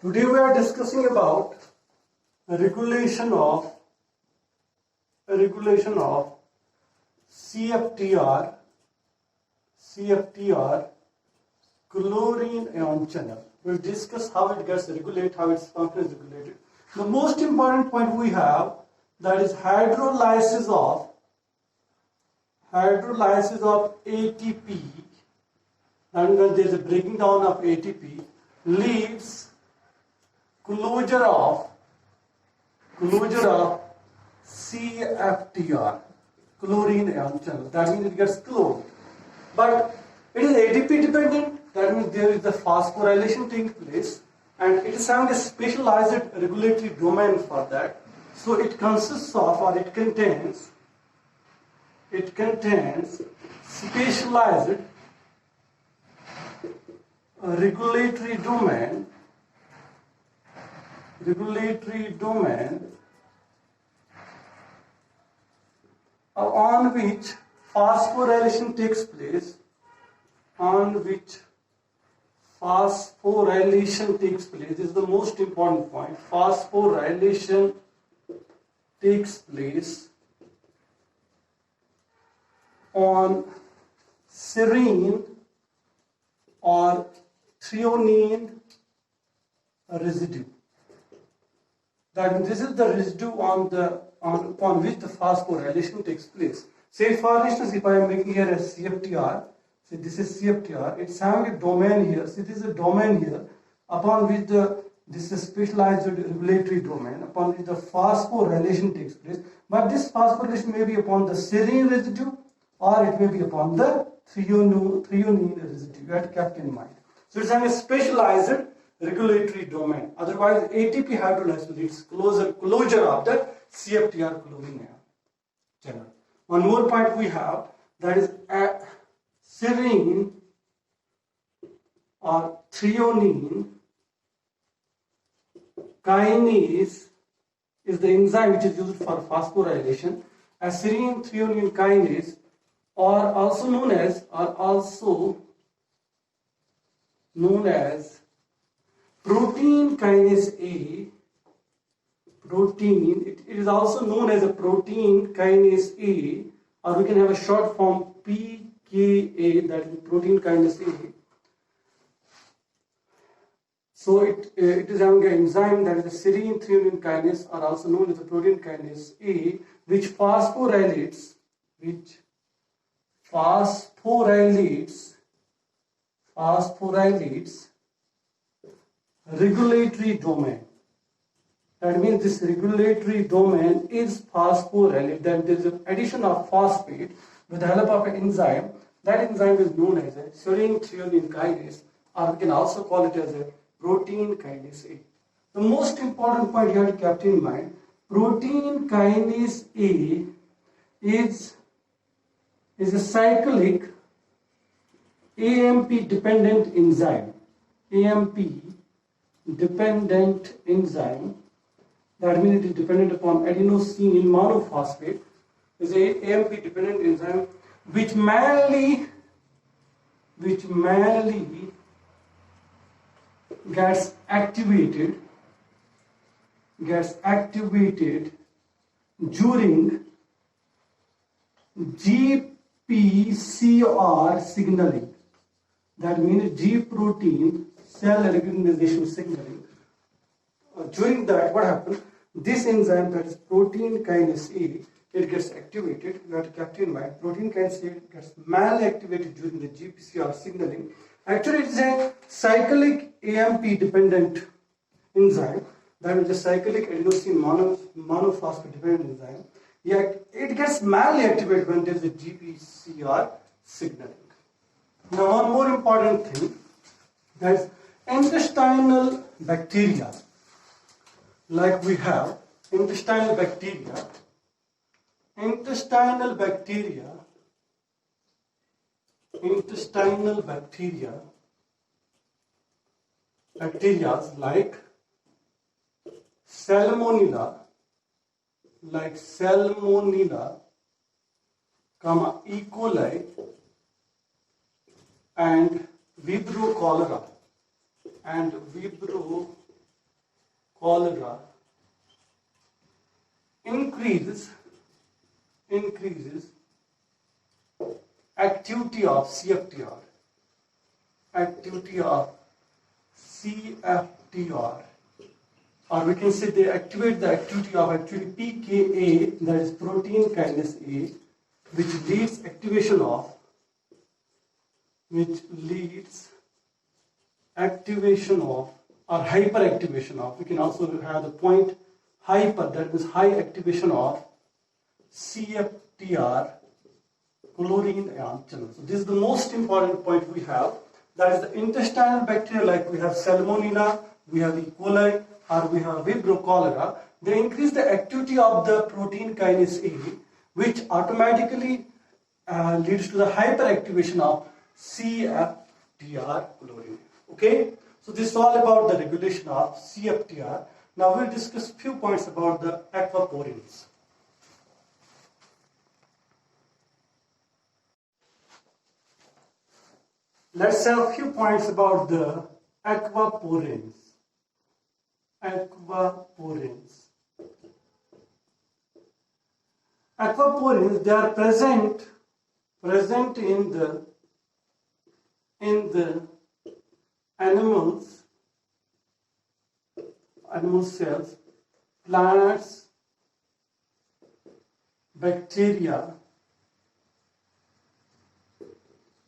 Today we are discussing about a regulation of CFTR chlorine ion channel. We'll discuss how it gets regulated, how its function is regulated. The most important point we have, that is hydrolysis of ATP, and when there is a breaking down of ATP, leads closure of CFTR, chlorine ion channel. That means it gets closed. But it is ATP dependent. That means there is the phosphorylation taking place, and it is having a specialized regulatory domain for that. So it consists of, or it contains specialized regulatory domain on which phosphorylation takes place, This is the most important point. Phosphorylation takes place on serine or threonine residue. That means this is the residue upon which the phosphorylation takes place. Say for instance, if I am making here a CFTR, say this is CFTR, it's having a domain here. See, this is a domain here upon which this is specialized regulatory domain upon which the phosphorylation takes place. But this phosphorylation may be upon the serine residue or it may be upon the threonine residue. You have to keep in mind. So it's having a specialized regulatory domain. Otherwise, ATP hydrolysis leads closure of the CFTR chlorine ion channel. One more point we have, that is serine or threonine kinase is the enzyme which is used for phosphorylation. A serine threonine kinase, or also known as protein kinase A. It is also known as a protein kinase A, or we can have a short form pKa, that is protein kinase A. So it is having an enzyme, that is the serine threonine kinase, or also known as the protein kinase A, which phosphorylates regulatory domain. That means this regulatory domain is phosphorylated. Then there is an addition of phosphate with the help of an enzyme. That enzyme is known as a serine threonine kinase, or we can also call it as a protein kinase A. The most important point you have to keep in mind, protein kinase A is a cyclic AMP dependent enzyme. That means it is dependent upon adenosine monophosphate. Is a AMP dependent enzyme which mainly gets activated during GPCR signaling. That means G protein cell recognition signaling. During that, what happens? This enzyme, that is protein kinase A, it gets activated. You have to keep in mind, protein kinase A gets malactivated during the GPCR signaling. Actually, it is a cyclic AMP dependent enzyme. That is a cyclic adenosine monophosphate dependent enzyme. Yet it gets malactivated when there is a GPCR signaling. Now, one more important thing, that is intestinal bacteria. Like we have intestinal bacteria like Salmonella, E. coli, and Vibrio cholera cholera increases activity of CFTR, or we can say they activate the activity of actually PKA, that is protein kinase A, which leads activation of or hyperactivation of, we can also have the point hyper, that means high activation of CFTR, chlorine ion channel. So this is the most important point we have. That is the intestinal bacteria, like we have Salmonella, we have E. coli, or we have Vibrio cholera. They increase the activity of the protein kinase A, which automatically leads to the hyperactivation of CFTR chlorine. Okay, so this is all about the regulation of CFTR. Now we'll discuss few points about the aquaporins. Let's have a few points about the aquaporins. Aquaporins, they are present in the animal cells, plants, bacteria,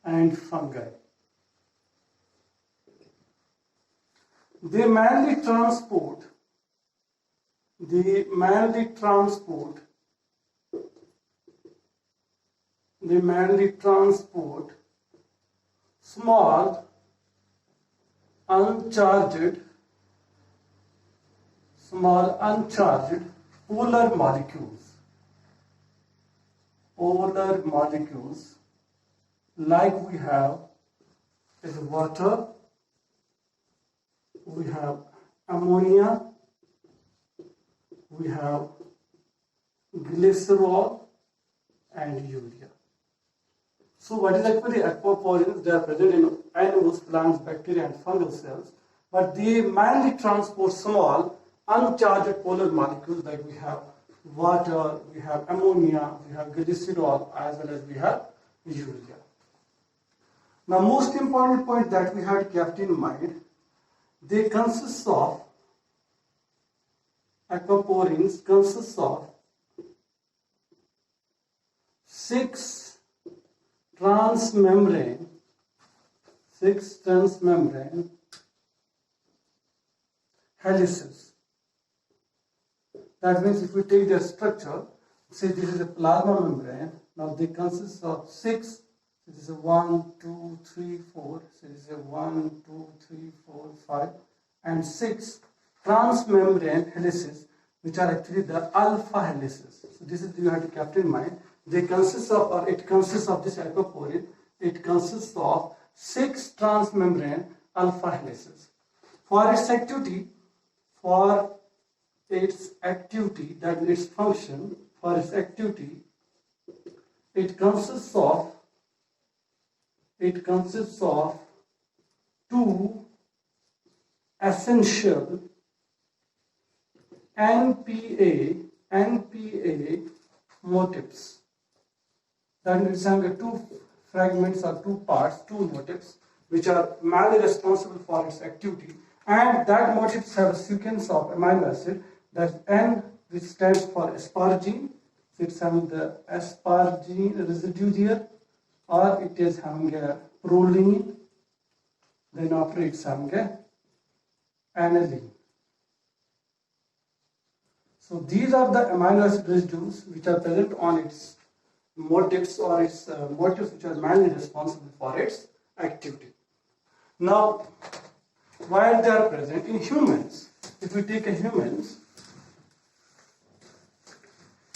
and fungi. They mainly transport small uncharged polar molecules like we have is water, we have ammonia, we have glycerol and urea. So what is actually aquaporins? They are present in animals, plants, bacteria and fungal cells, but they mainly transport small uncharged polar molecules like we have water, we have ammonia, we have glycerol, as well as we have urea. Now most important point that we had kept in mind, they consist of, aquaporins consists of 6 transmembrane helices. That means if we take their structure, say this is a plasma membrane, now they consist of 6, this is a 1, 2, 3, 4, so this is a 1, 2, 3, 4, 5, and 6 transmembrane helices, which are actually the alpha helices. So this is, you have to keep in mind. They consist of, or it consists of this aquaporin, it consists of 6 transmembrane alpha helices. For its activity, that is its function, for its activity, it consists of 2 essential NPA motifs. That means having 2 fragments or 2 parts, 2 motifs, which are mainly responsible for its activity, and that motifs have a sequence of amino acid, that's N, which stands for asparagine, so it's having the asparagine residue here, or it is having a proline, then after it's having a aniline. So these are the amino acid residues which are present on its motifs, or its motifs which are mainly responsible for its activity. Now, while they are present in humans, if we take humans,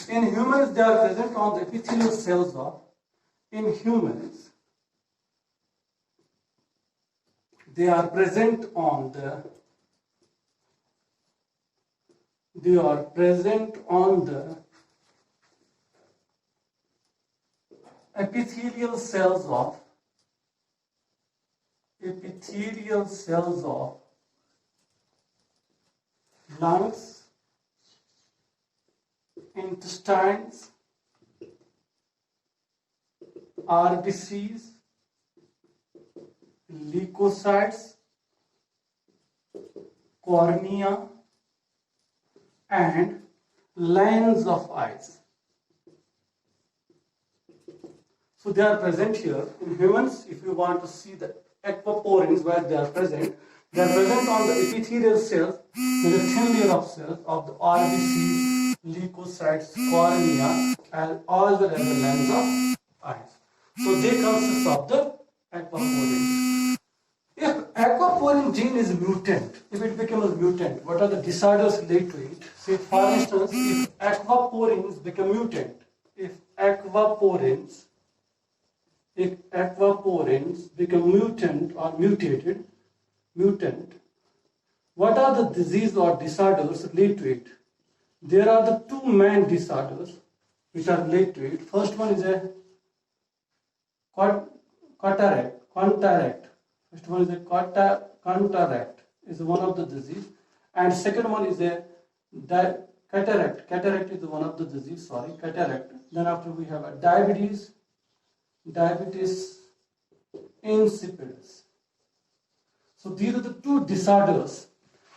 in humans they are present on the epithelial cells of, in humans, they are present on the epithelial cells of lungs, intestines, RBCs, leukocytes, cornea, and lens of eyes. So they are present here. In humans, if you want to see the aquaporins where they are present on the epithelial cells. There is a thin layer of cells of the RBCs, leukocytes, cornea, and all well as the lens of eyes. So they consist of the aquaporins. If aquaporin gene is mutant, if it becomes mutant, what are the disorders related to it? Say for instance, if aquaporins become mutant, if aquaporins become mutant or mutated, what are the disease or disorders related to it? There are the two main disorders which are related to it. First one is a cataract. First one is a cataract is one of the disease, and second one is a cataract. Cataract is one of the disease. Sorry, cataract. Then after we have a diabetes insipidus. So these are the two disorders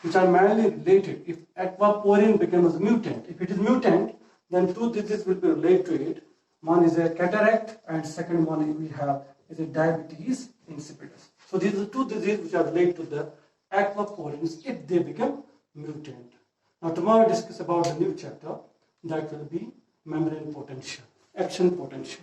which are mainly related. If aquaporin becomes mutant, if it is mutant, then two diseases will be related to it. One is a cataract, and second one we have is a diabetes insipidus. So these are the two diseases which are related to the aquaporins if they become mutant. Now tomorrow we discuss about the new chapter that will be membrane potential, action potential.